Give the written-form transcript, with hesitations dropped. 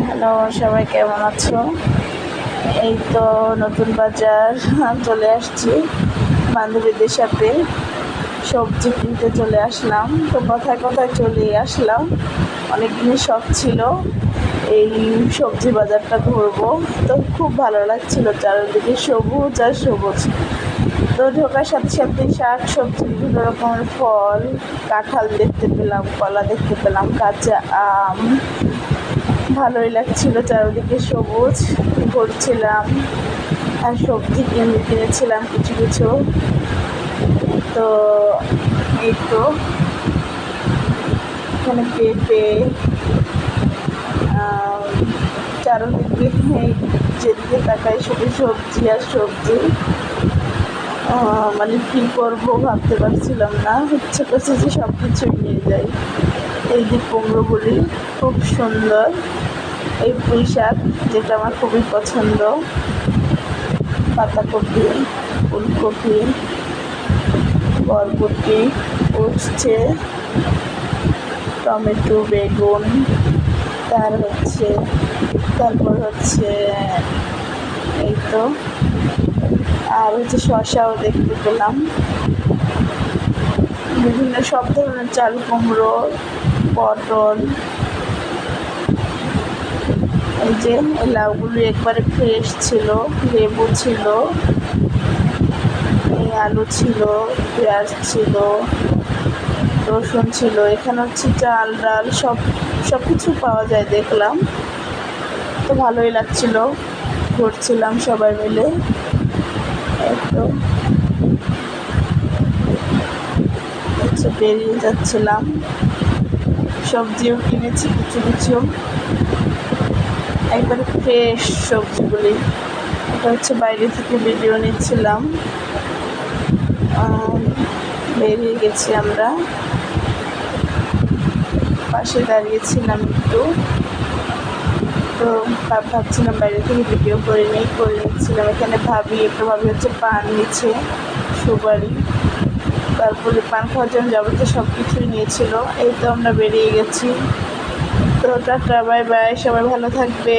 Hello, সবাই কেমন আছো? এই তো নতুন বাজার চলে আসছি বান্ধবীদের সাথে। সবজি কিনতে চলে আসলাম। তো কথায় কথায় চলে আসলাম। অনেক দিনের শখ ছিল এই সবজি বাজারটা ঘুরবো। তো খুব ভালো লাগছিল, চারিদিকে সবুজ আর সবুজ। তো ঢোকার সাথে সাথে শাক সবজি, বিভিন্ন রকমের ফল, কাঁঠাল দেখতে পেলাম, কলা দেখতে পেলাম, কাঁচা আম। ভালোই লাগছিল, চারিদিকে সবুজ। ঘুরছিলাম আর সবজি কিনেছিলাম কিছু কিছু। তো এই তো এখানে পেঁপে, চারিদিকে যেদিকে তাকাই শুধু সবজি আর সবজি। মানে কী করবো ভাবতে পারছিলাম না, ইচ্ছে করছে যে সব কিছুই নিয়ে যাই। এই যে কুমড়োগুলি খুব সুন্দর, এই পুঁই শাক যেটা আমার খুবই পছন্দ, পাতাকপি, ফুলকপি, বরবটি, উচ্ছে, টমেটো, বেগুন, তারপর হচ্ছে এই তো আর হচ্ছে শসাও দেখতে পেলাম। বিভিন্ন সব ধরনের চাল কুমড়ো, পটল, এই যে লাউগুলি একবারে ফ্রেশ ছিল, লেবু ছিল, এই আলু ছিল, পেঁয়াজ ছিল, রসুন ছিল। এখানে হচ্ছে চাল ডাল সব কিছু পাওয়া যায় দেখলাম। তো ভালোই লাগছিল, ঘুরছিলাম সবাই মিলে। একটু হচ্ছে বেরিয়ে যাচ্ছিলাম, সবজিও কিনেছি কিছু কিছু, একবারে ফ্রেশ সবজিগুলি। এটা হচ্ছে বাইরে থেকে ভিডিও নিচ্ছিলাম। বেরিয়ে গেছি আমরা, পাশে দাঁড়িয়েছিলাম একটু। তো ভাবছিলাম বাইরে থেকে ভিডিও করে নিচ্ছিলাম। এখানে ভাবি হচ্ছে পান নিচ্ছে, সুপারি, তারপরে পান খাওয়ার জন্য যাবতীয় সব কিছুই নিয়েছিল। এই তো আমরা বেরিয়ে গেছি। তো টাটা, বাই বাই, সবাই ভালো থাকবে।